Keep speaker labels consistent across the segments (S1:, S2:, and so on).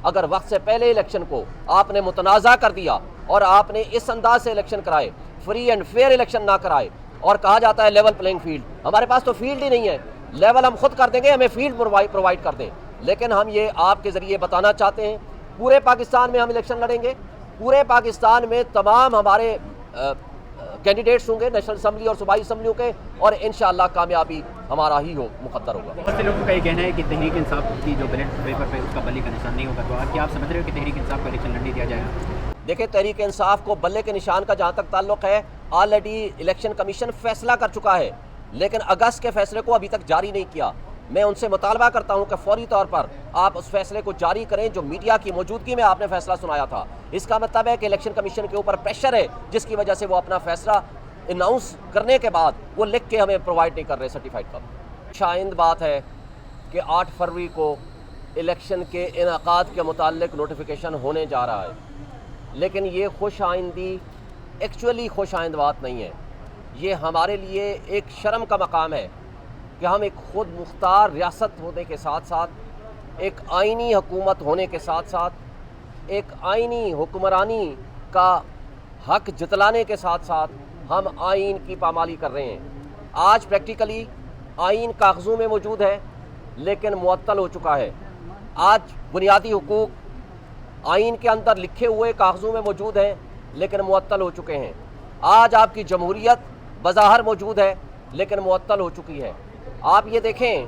S1: اگر وقت سے پہلے الیکشن کو آپ نے متنازع کر دیا اور آپ نے اس انداز سے الیکشن کرائے، فری اینڈ فیئر الیکشن نہ کرائے، اور کہا جاتا ہے لیول پلینگ فیلڈ، ہمارے پاس تو فیلڈ ہی نہیں ہے، لیول ہم خود کر دیں گے، ہمیں فیلڈ پرووائڈ کر دیں۔ لیکن ہم یہ آپ کے ذریعے بتانا چاہتے ہیں، پورے پاکستان میں ہم الیکشن لڑیں گے، پورے پاکستان میں تمام ہمارے کینڈیڈیٹس ہوں گے نیشنل اسمبلی اور صوبائی اسمبلیوں کے، اور انشاءاللہ کامیابی ہمارا ہی مقدر ہوگا۔
S2: بہت سے لوگوں کا یہ کہنا ہے کہ تحریک انصاف کی جو بیلٹ پیپر پہ اس کا بلے کا نشان نہیں ہوگا، تو کیا آپ سمجھ رہے ہو کہ تحریک انصاف کو الیکشن لڑنے دیا جائے گا؟
S1: دیکھیں، تحریک انصاف کو بلے کے نشان کا جہاں تک تعلق ہے، آلریڈی الیکشن کمیشن فیصلہ کر چکا ہے، لیکن اگست کے فیصلے کو ابھی تک جاری نہیں کیا۔ میں ان سے مطالبہ کرتا ہوں کہ فوری طور پر آپ اس فیصلے کو جاری کریں جو میڈیا کی موجودگی میں آپ نے فیصلہ سنایا تھا۔ اس کا مطلب ہے کہ الیکشن کمیشن کے اوپر پریشر ہے، جس کی وجہ سے وہ اپنا فیصلہ اناؤنس کرنے کے بعد وہ لکھ کے ہمیں پرووائڈ نہیں کر رہے سرٹیفائڈ کاپی۔ شائند بات ہے کہ 8 فروری کو الیکشن کے انعقاد کے متعلق نوٹیفیکیشن ہونے جا رہا ہے، لیکن یہ خوش آئندی ایکچولی خوش آئند بات نہیں ہے۔ یہ ہمارے لیے ایک شرم کا مقام ہے کہ ہم ایک خود مختار ریاست ہونے کے ساتھ ساتھ، ایک آئینی حکومت ہونے کے ساتھ ساتھ، ایک آئینی حکمرانی کا حق جتلانے کے ساتھ ساتھ ہم آئین کی پامالی کر رہے ہیں۔ آج پریکٹیکلی آئین کاغذوں میں موجود ہے لیکن معطل ہو چکا ہے۔ آج بنیادی حقوق آئین کے اندر لکھے ہوئے کاغذوں میں موجود ہیں لیکن معطل ہو چکے ہیں۔ آج آپ کی جمہوریت بظاہر موجود ہے لیکن معطل ہو چکی ہے۔ آپ یہ دیکھیں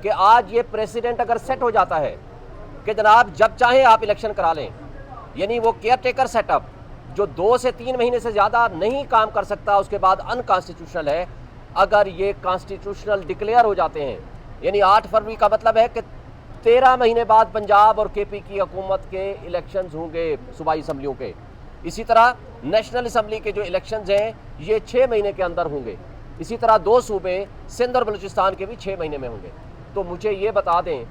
S1: کہ آج یہ پریسیڈنٹ اگر سیٹ ہو جاتا ہے کہ جناب جب چاہیں آپ الیکشن کرا لیں، یعنی وہ کیئر ٹیکر سیٹ اپ جو 2 سے 3 مہینے سے زیادہ نہیں کام کر سکتا، اس کے بعد ان کانسٹیٹیوشنل ہے۔ اگر یہ کانسٹیٹیوشنل ڈکلیئر ہو جاتے ہیں، یعنی 8 فروری کا مطلب ہے کہ 13 مہینے بعد پنجاب اور کے پی کی حکومت کے الیکشنز ہوں گے صوبائی اسمبلیوں کے۔ اسی طرح نیشنل اسمبلی کے جو الیکشنز ہیں یہ 6 مہینے کے اندر ہوں گے۔ اسی طرح 2 صوبے سندھ اور بلوچستان کے بھی 6 مہینے میں ہوں گے۔ تو مجھے یہ بتا دیں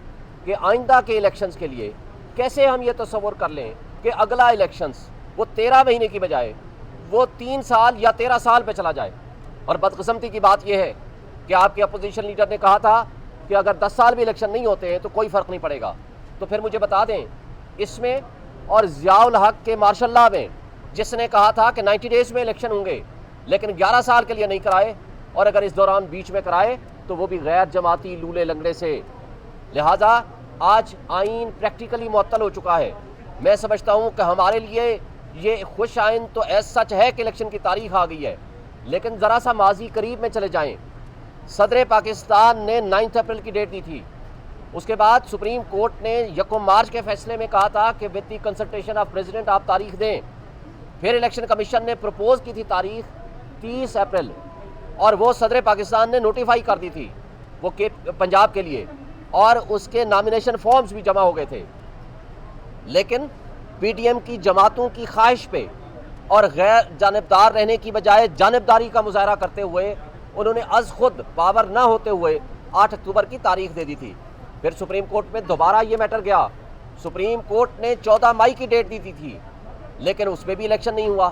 S1: کہ آئندہ کے الیکشنز کے لیے کیسے ہم یہ تصور کر لیں کہ اگلا الیکشنز وہ 13 مہینے کی بجائے وہ 3 سال یا 13 سال پہ چلا جائے۔ اور بدقسمتی کی بات یہ ہے کہ آپ کے اپوزیشن لیڈر نے کہا تھا کہ اگر 10 سال بھی الیکشن نہیں ہوتے ہیں تو کوئی فرق نہیں پڑے گا۔ تو پھر مجھے بتا دیں اس میں اور ضیاء الحق کے مارشل لاء میں، جس نے کہا تھا کہ 90 ڈیز میں الیکشن ہوں گے لیکن 11 سال کے لیے نہیں کرائے، اور اگر اس دوران بیچ میں کرائے تو وہ بھی غیر جماعتی لولے لنگڑے سے۔ لہٰذا آج آئین پریکٹیکلی معطل ہو چکا ہے۔ میں سمجھتا ہوں کہ ہمارے لیے یہ خوش آئند تو ایز سچ ہے کہ الیکشن کی تاریخ آ گئی ہے، لیکن ذرا سا ماضی قریب میں چلے جائیں۔ صدر پاکستان نے 9 اپریل کی ڈیٹ دی تھی، اس کے بعد سپریم کورٹ نے 1 مارچ کے فیصلے میں کہا تھا کہ with the consultation of president آپ تاریخ دیں۔ پھر الیکشن کمیشن نے پروپوز کی تھی تاریخ 30 اپریل، اور وہ صدر پاکستان نے نوٹیفائی کر دی تھی وہ پنجاب کے لیے، اور اس کے نامینیشن فارمز بھی جمع ہو گئے تھے۔ لیکن پی ڈی ایم کی جماعتوں کی خواہش پہ اور غیر جانبدار رہنے کی بجائے جانبداری کا مظاہرہ کرتے ہوئے انہوں نے از خود پاور نہ ہوتے ہوئے 8 اکتوبر کی تاریخ دے دی تھی۔ پھر سپریم کورٹ میں دوبارہ یہ میٹر گیا، سپریم کورٹ نے 14 مئی کی ڈیٹ دی تھی لیکن اس میں بھی الیکشن نہیں ہوا۔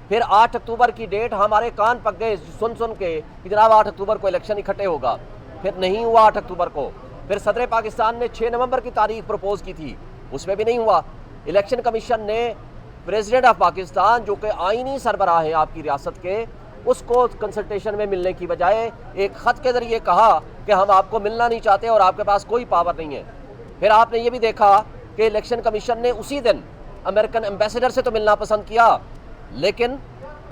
S1: پھر 8 اکتوبر کی ڈیٹ ہمارے کان پک گئے سن کے کہ جناب 8 اکتوبر کو الیکشن اکٹھے ہوگا، پھر نہیں ہوا 8 اکتوبر کو۔ پھر صدر پاکستان نے 6 نومبر کی تاریخ پروپوز کی تھی، اس میں بھی نہیں ہوا۔ الیکشن کمیشن نے پریزیڈنٹ آف پاکستان جو کہ آئینی سربراہ ہیں آپ کی ریاست کے، اس کو کنسلٹیشن میں ملنے کی بجائے ایک خط کے ذریعے کہا کہ ہم آپ کو ملنا نہیں چاہتے اور آپ کے پاس کوئی پاور نہیں ہے۔ پھر آپ نے یہ بھی دیکھا کہ الیکشن کمیشن نے اسی دن امریکن ایمبیسڈر سے تو ملنا پسند کیا لیکن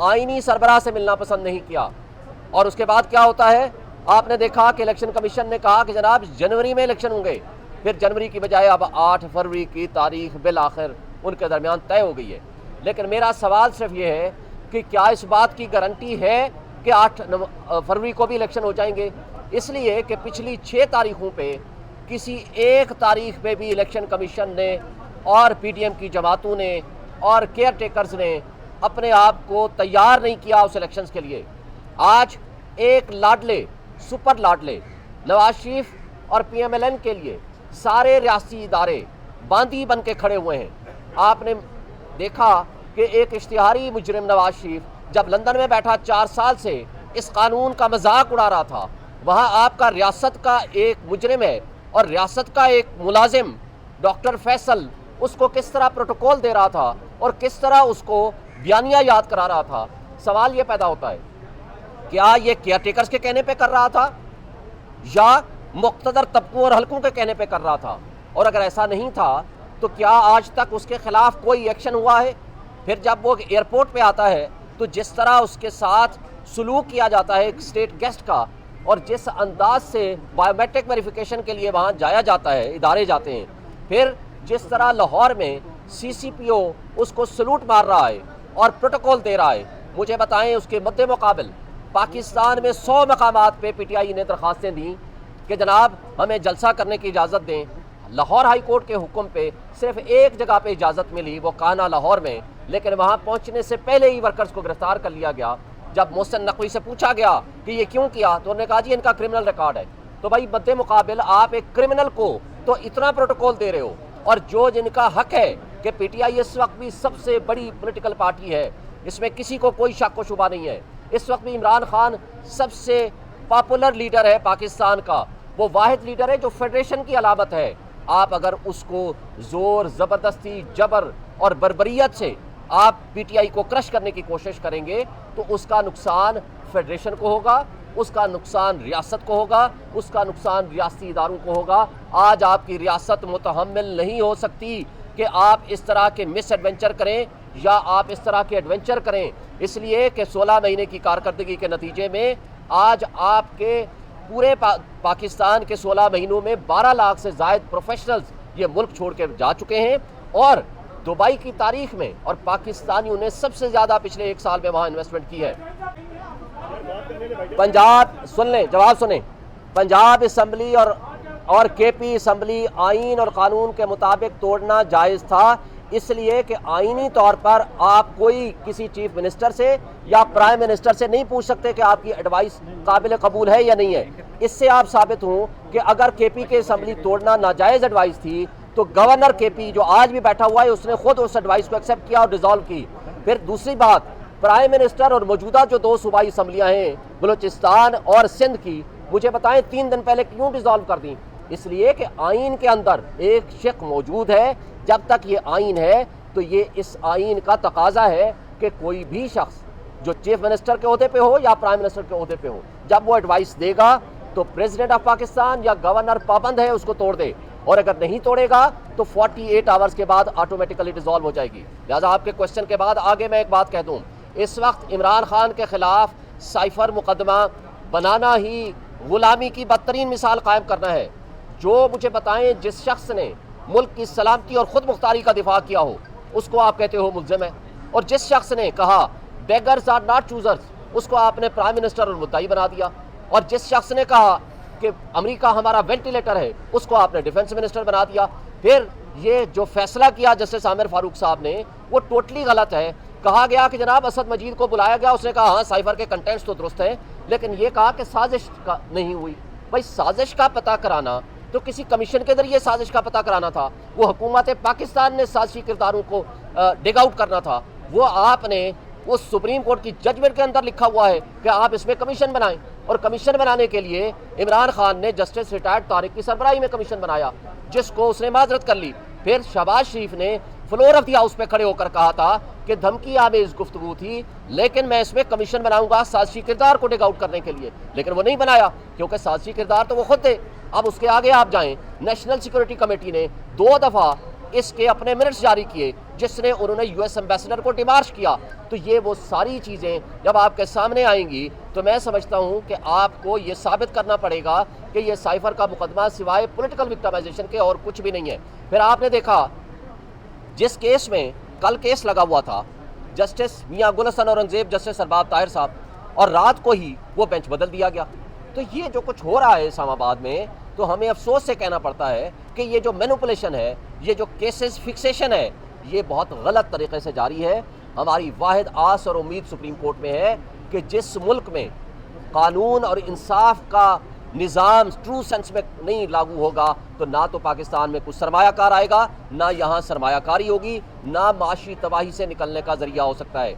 S1: آئینی سربراہ سے ملنا پسند نہیں کیا۔ اور اس کے بعد کیا ہوتا ہے، آپ نے دیکھا کہ الیکشن کمیشن نے کہا کہ جناب جنوری میں الیکشن ہوں گے، پھر جنوری کی بجائے اب 8 فروری کی تاریخ بالآخر ان کے درمیان طے ہو گئی ہے۔ لیکن میرا سوال صرف یہ ہے کہ کیا اس بات کی گارنٹی ہے کہ 8 فروری کو بھی الیکشن ہو جائیں گے؟ اس لیے کہ پچھلی 6 تاریخوں پہ کسی ایک تاریخ پہ بھی الیکشن کمیشن نے اور پی ڈی ایم کی جماعتوں نے اور کیئر ٹیکرز نے اپنے آپ کو تیار نہیں کیا اس الیکشنز کے لیے۔ آج ایک لاڈلے سپر لاڈلے نواز شریف اور پی ایم ایل این کے لیے سارے ریاستی ادارے باندھی بن کے کھڑے ہوئے ہیں۔ آپ نے دیکھا کہ ایک اشتہاری مجرم نواز شریف جب لندن میں بیٹھا 4 سال سے اس قانون کا مذاق اڑا رہا تھا، وہاں آپ کا ریاست کا ایک مجرم ہے اور ریاست کا ایک ملازم ڈاکٹر فیصل اس کو کس طرح پروٹوکول دے رہا تھا اور کس طرح اس کو بیانیہ یاد کرا رہا تھا، سوال یہ پیدا ہوتا ہے کیا یہ کیئر ٹیکرز کے کہنے پہ کر رہا تھا یا مقتدر طبقوں اور حلقوں کے کہنے پہ کر رہا تھا؟ اور اگر ایسا نہیں تھا تو کیا آج تک اس کے خلاف کوئی ایکشن ہوا ہے؟ پھر جب وہ ایئرپورٹ پہ آتا ہے تو جس طرح اس کے ساتھ سلوک کیا جاتا ہے ایک اسٹیٹ گیسٹ کا، اور جس انداز سے بائیو میٹرک ویریفیکیشن کے لیے وہاں جایا جاتا ہے، ادارے جاتے ہیں، پھر جس طرح لاہور میں سی سی پی او اس کو سلوٹ مار رہا ہے اور پروٹوکول دے رہا ہے، مجھے بتائیں اس کے مد مقابل پاکستان میں 100 مقامات پہ پی ٹی آئی نے درخواستیں دیں کہ جناب ہمیں جلسہ کرنے کی اجازت دیں۔ لاہور ہائی کورٹ کے حکم پہ صرف ایک جگہ پہ اجازت ملی، وہ کانا لاہور میں، لیکن وہاں پہنچنے سے پہلے ہی ورکرز کو گرفتار کر لیا گیا۔ جب محسن نقوی سے پوچھا گیا کہ یہ کیوں کیا تو انہوں نے کہا جی ان کا کرمنل ریکارڈ ہے۔ تو بھائی مد مقابل آپ ایک کرمنل کو تو اتنا پروٹوکول دے رہے ہو، اور جو جن کا حق ہے کہ پی ٹی آئی اس وقت بھی سب سے بڑی پولیٹیکل پارٹی ہے، اس میں کسی کو کوئی شک و شبہ نہیں ہے، اس وقت بھی عمران خان سب سے پاپولر لیڈر ہے پاکستان کا، وہ واحد لیڈر ہے جو فیڈریشن کی علامت ہے۔ آپ اگر اس کو زور، زبردستی، جبر اور بربریت سے آپ پی ٹی آئی کو کرش کرنے کی کوشش کریں گے تو اس کا نقصان فیڈریشن کو ہوگا، اس کا نقصان ریاست کو ہوگا، اس کا نقصان ریاستی اداروں کو ہوگا۔ آج آپ کی ریاست متحمل نہیں ہو سکتی کہ آپ اس طرح کے مس ایڈونچر کریں یا آپ اس طرح کے ایڈونچر کریں، اس لیے کہ 16 مہینے کی کارکردگی کے نتیجے میں آج آپ کے پورے پاکستان کے 16 مہینوں میں 12 لاکھ سے زائد پروفیشنلز یہ ملک چھوڑ کے جا چکے ہیں، اور دبئی کی تاریخ میں اور پاکستانیوں نے سب سے زیادہ پچھلے 1 سال میں وہاں انویسٹمنٹ کی ہے۔ پنجاب سن لیں، جواب سنیں، پنجاب اسمبلی اور کے پی اسمبلی آئین اور قانون کے مطابق توڑنا جائز تھا، اس لیے کہ آئینی طور پر آپ کوئی کسی چیف منسٹر سے یا پرائم منسٹر سے نہیں پوچھ سکتے کہ آپ کی ایڈوائس قابل قبول ہے یا نہیں ہے۔ اس سے آپ ثابت ہوں کہ اگر کے پی کے اسمبلی توڑنا ناجائز ایڈوائس تھی تو گورنر کے پی جو آج بھی بیٹھا ہوا ہے اس نے خود اس ایڈوائس کو ایکسیپٹ کیا اور ڈیزالو کی۔ پھر دوسری بات، پرائم منسٹر اور موجودہ جو 2 صوبائی اسمبلیاں ہیں بلوچستان اور سندھ کی، مجھے بتائیں 3 دن پہلے کیوں ڈیزالو کر دیں؟ اس لیے کہ آئین کے اندر ایک شق موجود ہے، جب تک یہ آئین ہے تو یہ اس آئین کا تقاضا ہے کہ کوئی بھی شخص جو چیف منسٹر کے عہدے پہ ہو یا پرائم منسٹر کے عہدے پہ ہو، جب وہ ایڈوائس دے گا تو پریزیڈنٹ آف پاکستان یا گورنر پابند ہے اس کو توڑ دے، اور اگر نہیں توڑے گا تو 48 آورز کے بعد آٹومیٹیکلی ڈیزالو ہو جائے گی۔ لہٰذا آپ کے کوشچن کے بعد آگے میں ایک بات کہہ دوں، اس وقت عمران خان کے خلاف سائفر مقدمہ بنانا ہی غلامی کی بدترین مثال قائم کرنا ہے۔ جو مجھے بتائیں جس شخص نے ملک کی سلامتی اور خود مختاری کا دفاع کیا ہو اس کو آپ کہتے ہو ملزم ہے، اور جس شخص نے کہا بیگرز آر ناٹ چوزرز اس کو آپ نے پرائم منسٹر اور مدعی بنا دیا، اور جس شخص نے کہا کہ امریکہ ہمارا وینٹیلیٹر ہے اس کو آپ نے ڈیفنس منسٹر بنا دیا۔ پھر یہ جو فیصلہ کیا جسٹس عامر فاروق صاحب نے وہ ٹوٹلی غلط ہے۔ کہا گیا کہ جناب اسد مجید کو بلایا گیا، اس نے کہا ہاں سائفر کے کنٹینٹس تو درست ہیں، لیکن یہ کہا کہ سازش کا نہیں ہوئی۔ بھائی سازش کا پتہ کرانا تو کسی کمیشن کے ذریعے سازش کا پتہ کرانا تھا، وہ حکومت پاکستان نے سازشی کرداروں کو ڈگ آؤٹ کرنا تھا، وہ آپ نے اس سپریم کورٹ کی ججمنٹ کے اندر لکھا ہوا ہے کہ آپ اس میں کمیشن بنائیں، اور کمیشن بنانے کے لیے عمران خان نے جسٹس ریٹائرڈ طارق کی سربراہی میں کمیشن بنایا جس کو اس نے معذرت کر لی۔ پھر شہباز شریف نے فلور آف دی ہاؤس پہ کھڑے ہو کر کہا تھا کہ دھمکی آمیز گفتگو تھی لیکن میں اس میں کمیشن بناؤں گا سازشی کردار کو ڈگ آؤٹ کرنے کے لیے، لیکن وہ نہیں بنایا کیونکہ سازشی کردار تو وہ خود تھے۔ اب اس کے آگے آپ جائیں، نیشنل سیکورٹی کمیٹی نے 2 دفعہ اس کے اپنے منٹس جاری کیے جس نے انہوں نے یو ایس ایمبیسڈر کو ڈیمارش کیا۔ تو یہ وہ ساری چیزیں جب آپ کے سامنے آئیں گی تو میں سمجھتا ہوں کہ آپ کو یہ ثابت کرنا پڑے گا کہ یہ سائفر کا مقدمہ سوائے پولیٹیکل وکٹمائزیشن کے اور کچھ بھی نہیں ہے۔ پھر آپ نے دیکھا جس کیس میں کل کیس لگا ہوا تھا جسٹس میاں گل حسن اورنگزیب، جسٹس ارباب طاہر صاحب، اور رات کو ہی وہ بینچ بدل دیا گیا۔ تو یہ جو کچھ ہو رہا ہے اسلام آباد میں تو ہمیں افسوس سے کہنا پڑتا ہے کہ یہ جو مینوپولیشن ہے، یہ جو کیسز فکسیشن ہے، یہ بہت غلط طریقے سے جاری ہے۔ ہماری واحد آس اور امید سپریم کورٹ میں ہے کہ جس ملک میں قانون اور انصاف کا نظام ٹرو سینس میں نہیں لاگو ہوگا تو نہ تو پاکستان میں کچھ سرمایہ کار آئے گا، نہ یہاں سرمایہ کاری ہوگی، نہ معاشی تباہی سے نکلنے کا ذریعہ ہو سکتا ہے۔